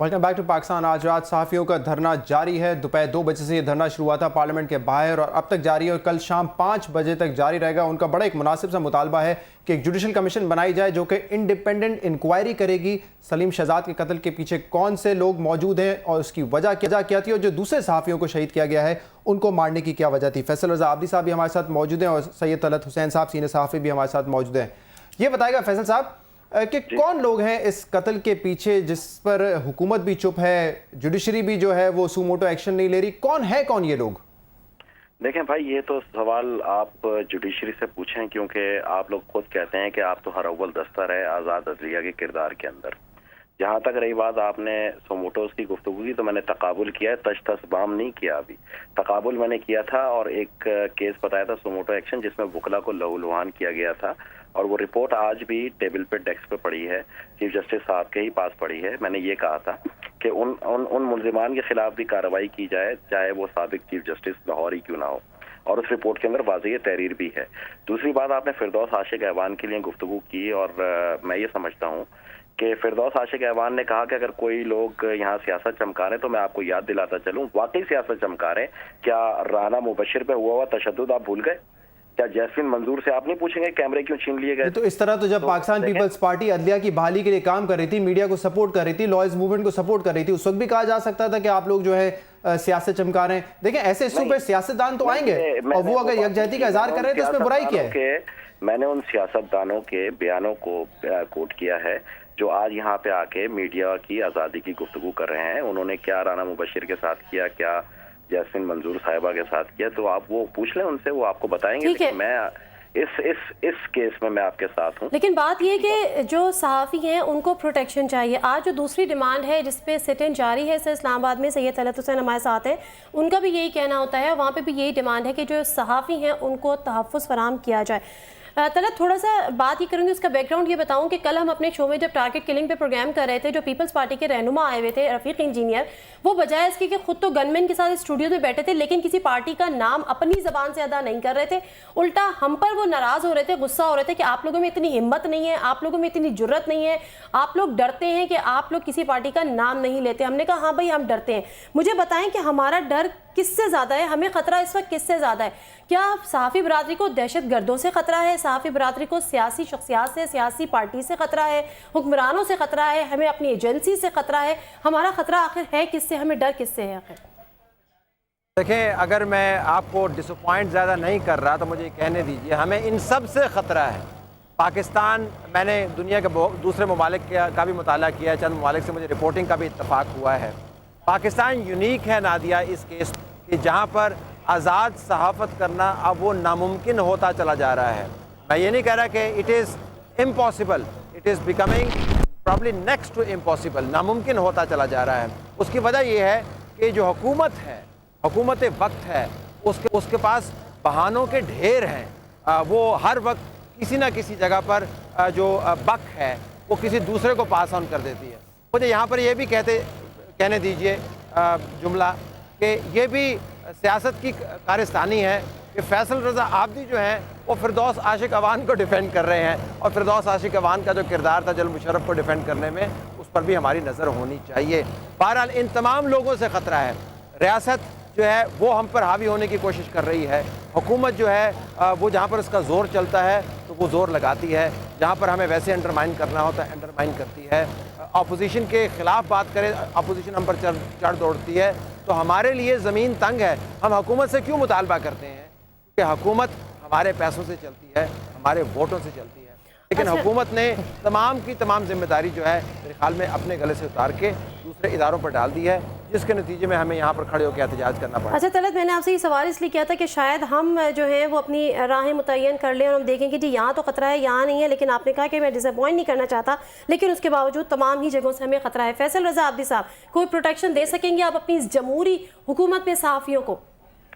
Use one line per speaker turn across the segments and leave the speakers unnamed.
Welcome back to Pakistan. आज रात सहाफ़ियों का धरना जारी है। दोपहर 2 बजे से ये धरना शुरू हुआ था पार्लियामेंट के बाहर और अब तक जारी है और कल शाम 5 बजे तक जारी रहेगा। उनका बड़ा एक मुनासिब सा मुतालबा है कि एक जुडिशल कमीशन बनाई जाए जो कि इंडिपेंडेंट इंक्वायरी करेगी सलीम शहजाद के कत्ल के पीछे कौन से लोग मौजूद हैं और उसकी वजह क्या थी और जो दूसरे सहाफ़ियों को शहीद किया गया है उनको मारने की क्या वजह थी। फैसल रजा आबदी साहब भी हमारे साथ मौजूद हैं और सैयद तलत हुसैन साहब सीनियर सहाफ़ी भी हमारे साथ मौजूद हैं। ये बताएगा फैसल साहब कि कौन लोग हैं इस कत्ल के पीछे जिस पर हुकूमत भी चुप है, जुडिशरी भी जो है वो सुमोटो एक्शन नहीं ले रही, कौन ये लोग?
देखें भाई, ये तो सवाल आप जुडिशरी से पूछें क्योंकि आप लोग खुद कहते हैं कि आप तो हर अव्वल दस्तर है आज़ाद अदलिया के किरदार के अंदर। जहाँ तक रही बात आपने सोमोटोस की गुफ्तगू की, तो मैंने तकाबुल किया है, तशतसबाम नहीं किया। अभी तकाबुल मैंने किया था और एक केस बताया था सोमोटो एक्शन जिसमें बुकला को लहूलुहान किया गया था और वो रिपोर्ट आज भी टेबल पे डेस्क पे पड़ी है, चीफ जस्टिस साहब के ही पास पड़ी है। मैंने ये कहा था कि उन मुलजिमान के खिलाफ भी कार्रवाई की जाए, चाहे वो साबिक चीफ जस्टिस लाहौर ही क्यों ना हो, और उस रिपोर्ट के अंदर वाज़ेह तहरीर भी है। दूसरी बात, आपने फिरदौस आशिक ऐवान के लिए गुफ्तगू की और मैं ये समझता हूँ कि फिरदौस आशिक ऐवान ने कहा कि अगर कोई लोग यहाँ सियासत चमका रहे तो मैं आपको याद दिलाता चलूँ, वाकई सियासत चमका रहे। क्या राना मुबशिर पे हुआ तशद्दुद आप भूल गए? क्या जैस्मिन मंजूर से आप नहीं पूछेंगे कैमरे क्यों छीन लिए गए?
तो इस तरह तो जब पाकिस्तान पीपल्स पार्टी अदलिया की बहाली के लिए काम कर रही थी, मीडिया को सपोर्ट कर रही थी, लॉयर्स मूवमेंट को सपोर्ट कर रही थी, उस वक्त भी कहा जा सकता था कि आप लोग जो है सियासत चमका रहे हैं। देखें, ऐसे इशू पे सियासतदान तो आएंगे और वो अगर यकजहती का इजहार कर रहे हैं तो उसमें बुराई क्या है?
मैंने उन सियासतदानों के बयानों को कोट किया है जो आज यहाँ पे आके मीडिया की आज़ादी की गुफ्तगू कर रहे हैं। उन्होंने क्या राना मुबशिर के साथ किया, क्या जैस्मिन मंजूर साहिबा के साथ किया, तो आप वो पूछ लें उनसे, वो आपको बताएंगे। मैं इस केस में मैं आपके साथ हूँ।
लेकिन बात ये कि जो सहाफ़ी हैं उनको प्रोटेक्शन चाहिए। आज जो दूसरी डिमांड है जिस पे सिट इन जारी है, इस्लामाबाद में सैयद तलत हुसैन हमारे साथ हैं, उनका भी यही कहना होता है, वहाँ पे भी यही डिमांड है कि जो सहाफ़ी हैं उनको तहफ़्फ़ुज़ फराहम किया जाए। तलत, थोड़ा सा बात ही करूँगी, उसका बैकग्राउंड ये बताऊँ कि कल हम अपने शो में जब टारगेट किलिंग पे प्रोग्राम कर रहे थे, जो पीपल्स पार्टी के रहनुमा आए हुए थे रफ़ीक इंजीनियर, वो बजाय इसके कि खुद तो गनमैन के साथ स्टूडियो में बैठे थे लेकिन किसी पार्टी का नाम अपनी ज़बान से अदा नहीं कर रहे थे, उल्टा हम पर वो नाराज़ हो रहे थे, गुस्सा हो रहे थे कि आप लोगों में इतनी हिम्मत नहीं है, आप लोगों में इतनी जुर्रत नहीं है, आप लोग डरते हैं कि आप लोग किसी पार्टी का नाम नहीं लेते। हमने कहा हाँ भाई, हम डरते हैं। मुझे बताएं कि हमारा डर किससे ज़्यादा है, हमें ख़तरा इस वक्त किससे ज़्यादा है? क्या सहाफ़ी बरादरी को दहशत गर्दों से ख़तरा है, सहाफ़ी बरादरी को सियासी शख्सियात से, सियासी पार्टी से ख़तरा है, हुक्मरानों से ख़तरा है, हमें अपनी एजेंसी से ख़तरा है? हमारा ख़तरा आखिर है किससे, हमें डर किससे है आखिर?
देखें, अगर मैं आपको डिसअपॉइंट ज़्यादा नहीं कर रहा तो मुझे कहने दीजिए, हमें इन सब से ख़तरा है। पाकिस्तान, मैंने दुनिया के दूसरे ममालिक का भी मुताला किया है, चंद ममालिक से मुझे रिपोर्टिंग का भी इत्तफाक हुआ है। पाकिस्तान यूनिक है नादिया इस केस कि जहाँ पर आज़ाद सहाफ़त करना अब वो नामुमकिन होता चला जा रहा है। मैं ये नहीं कह रहा कि it is impossible, it is becoming probably next to impossible, नामुमकिन होता चला जा रहा है। उसकी वजह यह है कि जो हुकूमत है, हुकूमत वक्त है, उसके पास बहानों के ढेर हैं। वो हर वक्त किसी न किसी जगह पर जो बक है वो किसी दूसरे को पास ऑन कर देती है। मुझे यहाँ पर यह भी कहने दीजिए जुमला कि ये भी सियासत की कारस्तानी है कि फैसल रजा आबदी जो हैं वो फिरदौस आशिक अवान को डिफेंड कर रहे हैं और फिरदौस आशिक अवान का जो किरदार था जनरल मुशर्रफ को डिफेंड करने में, उस पर भी हमारी नज़र होनी चाहिए। बहरहाल इन तमाम लोगों से ख़तरा है। रियासत जो है वो हम पर हावी होने की कोशिश कर रही है। हुकूमत जो है वो जहाँ पर उसका ज़ोर चलता है तो वो ज़ोर लगाती है, जहाँ पर हमें वैसे अंडरमाइन करना होता है अंडरमाइन करती है। अपोजिशन के ख़िलाफ़ बात करें, अपोजिशन हम पर चढ़ दौड़ती है। तो हमारे लिए ज़मीन तंग है। हम हुकूमत से क्यों मुतालबा करते हैं? कि हुकूमत हमारे पैसों से चलती है, हमारे वोटों से चलती है, लेकिन हुकूमत ने तमाम की तमाम जिम्मेदारी जो है मेरे ख्याल में अपने गले से उतार के दूसरे इदारों पर डाल दी है, जिसके नतीजे में हमें यहाँ पर खड़े होकर एहतजाज करना पड़ा।
अच्छा तलत, मैंने आपसे ये सवाल इसलिए किया था कि शायद हम जो है वो अपनी राहें मुतय्यन कर लें और हम देखें कि जी यहाँ तो ख़तरा है, यहाँ नहीं है, लेकिन आपने कहा कि मैं डिसअपॉइंट नहीं करना चाहता, लेकिन उसके बावजूद तमाम ही जगहों से हमें ख़तरा है। फैसल रजा आबदी साहब, कोई प्रोटेक्शन दे सकेंगे आप अपनी इस जमहूरी हुकूमत में सहाफ़ियों को?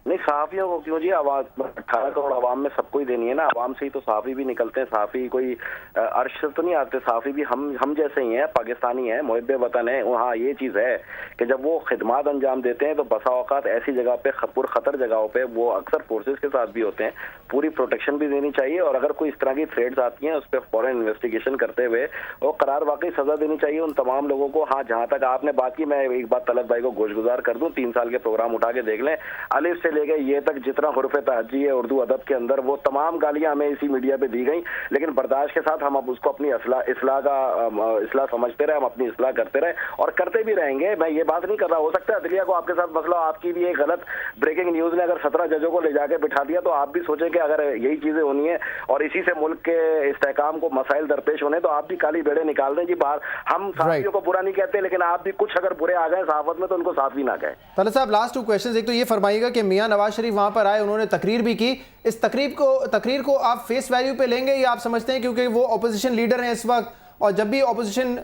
नहीं, सहाफियों को क्यों जी, आवाज 18 करोड़ आवाम में सबको ही देनी है ना। आवाम से ही तो सहाफी भी निकलते हैं। सहाफी कोई अर्श से तो नहीं आते। सहाफी भी हम जैसे ही हैं, पाकिस्तानी हैं, मुहिब्बे वतन हैं। वहाँ ये चीज़ है कि जब वो खिदमात अंजाम देते हैं तो बसा औकात ऐसी जगह पे, पुरखतर जगहों पे वो अक्सर फोर्सेस के साथ भी होते हैं। पूरी प्रोटेक्शन भी देनी चाहिए और अगर कोई इस तरह की थ्रेड्स आती हैं उस पर फौरन इन्वेस्टिगेशन करते हुए और करार वाकई सजा देनी चाहिए उन तमाम लोगों को। हाँ, जहाँ तक आपने बात की, मैं एक बात तलत भाई को गोशगुजार कर दूं, 3 साल के प्रोग्राम उठा के देख लें, अलिफ से लेके ये तक जितना हुर्फ तहज्जी है उर्दू अदब के अंदर, वो तमाम गालियां हमें इसी मीडिया पे दी गई, लेकिन बर्दाश्त के साथ हम अब उसको अपनी इस्लाह समझते रहे, हम अपनी इस्लाह करते रहे और करते भी रहेंगे। मैं ये बात नहीं कर रहा, हो सकता है अदलिया को आपके साथ मसला, आपकी भी एक गलत ब्रेकिंग न्यूज ने अगर 17 जजों को ले जाके बिठा दिया तो आप भी सोचें कि अगर यही चीजें होनी है और इसी से मुल्क के इस्तेहकाम को मसाइल दरपेश होने तो आप भी काली बेड़े निकाल दें जी बाहर। हम साथियों को बुरा नहीं कहते, लेकिन आप भी कुछ अगर बुरे आ गए सहाफत में तो उनको साथ भी ना कहें।
तलत साहब, लास्ट 2 क्वेश्चंस। एक तो ये फरमाइएगा कि मियां नवाज शरीफ वहां पर आए, उन्होंने तकरीर भी की, इस तकरीर को आप फेस वैल्यू पे लेंगे या आप समझते हैं क्योंकि वो ऑपोजिशन लीडर हैं इस वक्त और जब भी ऑपोजिशन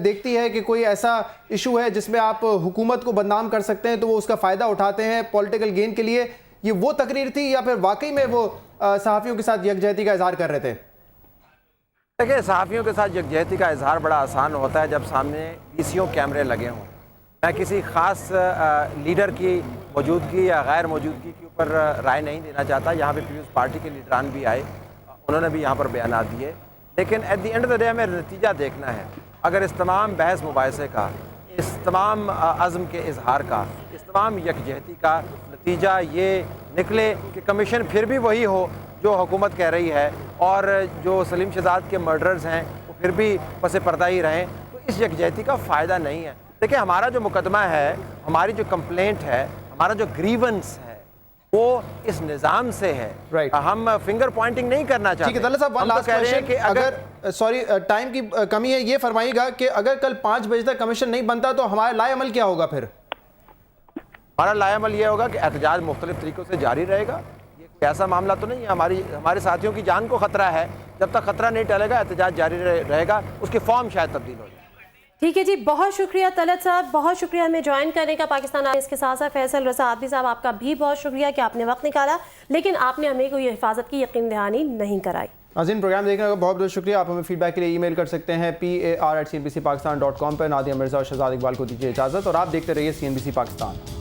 देखती है कि कोई ऐसा इशू है जिसमें आप हुकूमत को बदनाम कर सकते हैं तो वो उसका फ़ायदा उठाते हैं पॉलिटिकल गेन के लिए, ये वो तकरीर थी या फिर वाकई में वो सहाफ़ियों के साथ यकजहती का इजहार कर रहे थे?
देखिए, सहाफ़ियों के साथ यकजहती का इजहार बड़ा आसान होता है जब सामने पीसीओ कैमरे लगे हों। मैं किसी ख़ास लीडर की मौजूदगी या गैर मौजूदगी के ऊपर राय नहीं देना चाहता। यहाँ पे पीपल्स पार्टी के लीडरान भी आए, उन्होंने भी यहाँ पर बयान दिए, लेकिन at the end of the day हमें नतीजा देखना है। अगर इस तमाम बहस मुबाहिसे का, इस तमाम अज़्म के इजहार का, इस तमाम यकजहती का नतीजा ये निकले कि कमीशन फिर भी वही हो जो हुकूमत कह रही है और जो सलीम शहजाद के मर्डर्स हैं वो फिर भी पसे पर्दा ही रहें, तो इस यकजहती का फ़ायदा नहीं है। देखिए, हमारा जो मुकदमा है, हमारी जो कंप्लेंट है, हमारा जो ग्रीवेंस है, वो इस निज़ाम से है।
Right.
हम फिंगर पॉइंटिंग नहीं करना चाहते।
ठीक है तलत साहब, वन लास्ट क्वेश्चन कि अगर सॉरी टाइम की कमी है, ये फरमाइएगा कि अगर कल 5 बजे तक कमीशन नहीं बनता तो हमारा लाएअमल क्या होगा? फिर
हमारा लाएअमल ये होगा कि एहतजाज मुख्तलिफ तरीक़ों से जारी रहेगा। ये कोई ऐसा मामला तो नहीं है, हमारे साथियों की जान को ख़तरा है। जब तक ख़तरा नहीं टलेगा एहतजाज जारी रहेगा, उसकी फॉर्म शायद तब्दील हो जाए।
ठीक है जी, बहुत शुक्रिया तलत साहब, बहुत शुक्रिया हमें ज्वाइन करने का पाकिस्तान। इसके साथ साथ फैसल रज़ा आदमी साहब, आपका भी बहुत शुक्रिया कि आपने वक्त निकाला, लेकिन आपने हमें कोई हिफाजत की यकीन दहानी नहीं कराई।
नाज़रीन, प्रोग्राम देखने का बहुत बहुत शुक्रिया। आप हमें फीडबैक के लिए ईमेल कर सकते हैं PAR@CNBCPakistan.com पर। नादिया मिर्ज़ा और शहजाद इकबाल को दीजिए इजाज़त और आप देखते रहिए CNBC पाकिस्तान।